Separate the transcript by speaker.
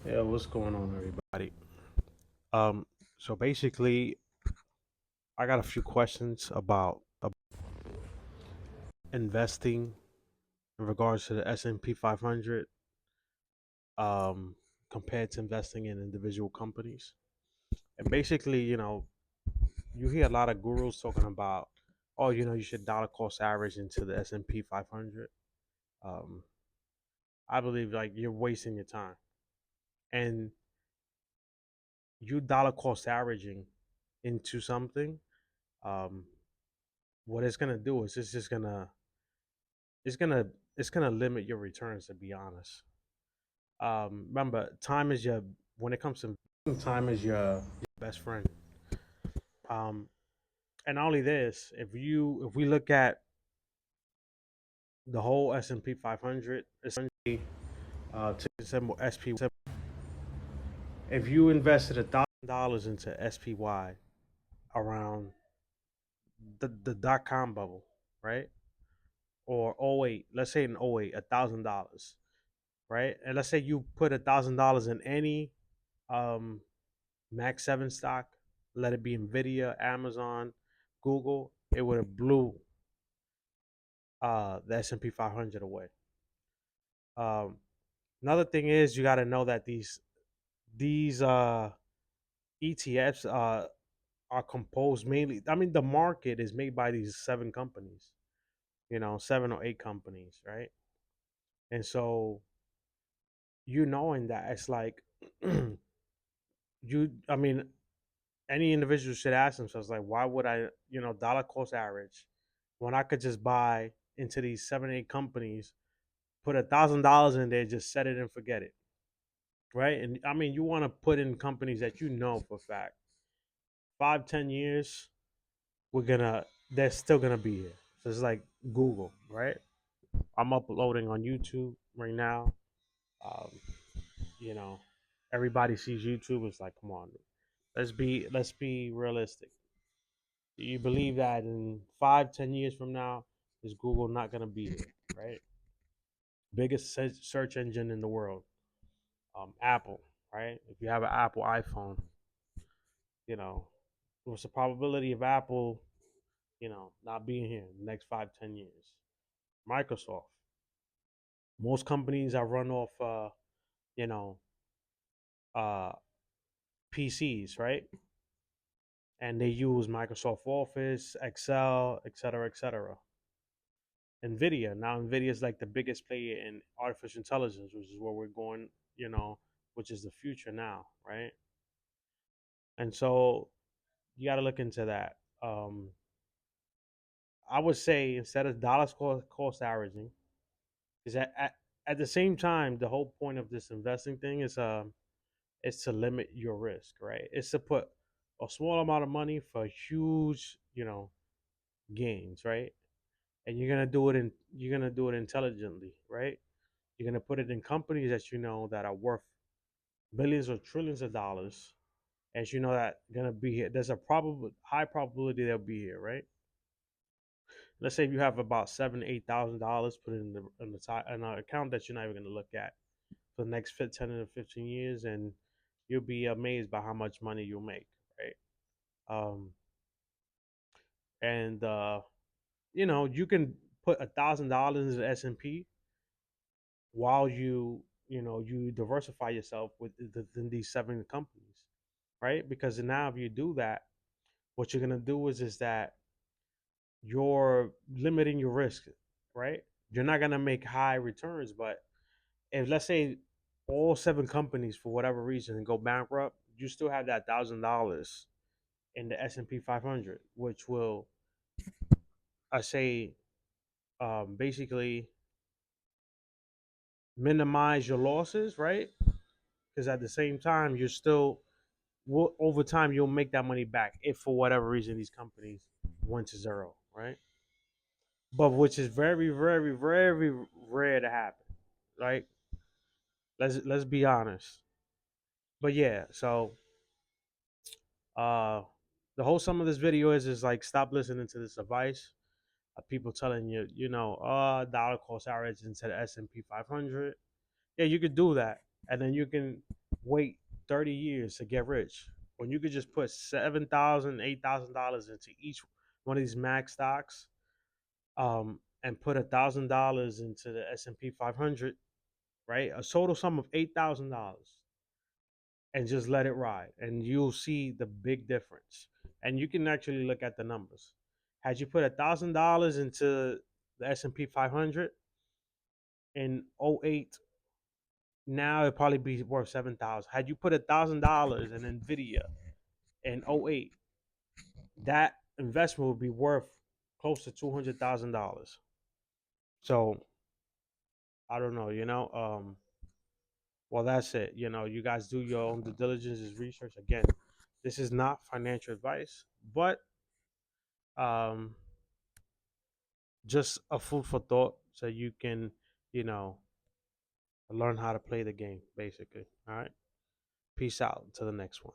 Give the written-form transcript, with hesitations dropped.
Speaker 1: Yeah, what's going on, everybody? Um, so basically, I got a few questions about investing in regards to the S&P 500, um, compared to investing in individual companies. And basically, you hear a lot of gurus talking about, oh, you should dollar cost average into the S&P 500. Um, I believe like you're wasting your time, and you dollar cost averaging into something. Um, what it's gonna do is it's just gonna it's gonna it's gonna limit your returns, to be honest. Remember, time is your when it comes to time is your best friend. Um, and not only this, if we look at the whole S&P 500, essentially, ticker symbol SP. If you invested $1,000 into SPY around the dot com bubble, right? Or '08, let's say in '08, $1,000, right? And let's say you put $1,000 in any um, Max 7 stock, let it be Nvidia, Amazon, Google, it would have blew the S&P 500 away. Um, Another thing is you got to know that these ETFs are composed mainly. I mean, the market is made by these seven companies, 7 or 8 companies, right? And so knowing that it's like I mean, any individual should ask themselves like, why would I, dollar cost average when I could just buy into these 7, 8 companies, put $1,000 in there, just set it and forget it, right? And I mean, you want to put in companies that you know for a fact, 5, 10 years, they're still gonna be here. So it's like Google, right? I'm uploading on YouTube right now. Um, you know, everybody sees YouTube. It's like, come on, let's be realistic. You believe that in 5, 10 years from now, is Google not gonna be here, right? Biggest search engine in the world, Apple, right? If you have an Apple iPhone, you know, what's the probability of Apple, not being here in the next 5, 10 years? Microsoft. Most companies are run off, you know, uh, PCs, right? And they use Microsoft Office, Excel, et cetera, et cetera. Nvidia. Now Nvidia is like the biggest player in artificial intelligence, which is where we're going, which is the future now, right? And so you got to look into that. I would say instead of dollars cost averaging, is at the same time the whole point of this investing thing is to limit your risk, right? It's to put a small amount of money for huge, gains, right? And you're gonna do it intelligently, right? You're gonna put it in companies that you know that are worth billions or trillions of dollars, as you know that gonna be here. There's a probable high probability they'll be here, right? Let's say if you have about $7, 8 thousand put in an account that you're not even gonna look at for the next 10 to 15 years, and you'll be amazed by how much money you'll make, right? Um, and you can put $1,000 into the S&P while you diversify yourself within these seven companies, right? Because now if you do that, what you're gonna do is that you're limiting your risk, right? You're not gonna make high returns, but if let's say all seven companies for whatever reason go bankrupt, you still have that $1,000 in the S&P 500, which will, I say, basically minimize your losses, right? Because at the same time, you're still over time you'll make that money back if for whatever reason these companies went to zero, right? But which is very, very, very rare to happen. Like let's be honest. But yeah, so uh the whole sum of this video is like stop listening to this advice of people telling you, dollar cost average into the S&P 500. Yeah, you could do that, and then you can wait 30 years to get rich when you could just put $7,000, $8,000 into each one of these mag stocks, and put $1,000 into the S&P 500, right? A total sum of $8,000, and just let it ride, and you'll see the big difference. And you can actually look at the numbers. Had you put $1,000 into the S&P 500 in '08, now it'd probably be worth 7,000. Had you put $1,000 in Nvidia in '08, that investment would be worth close to $200,000. So I don't know, well, that's it. You guys do your own due diligence, research. Again, this is not financial advice, but um, just a food for thought so you can, you know, learn how to play the game, basically. All right. Peace out. To the next one.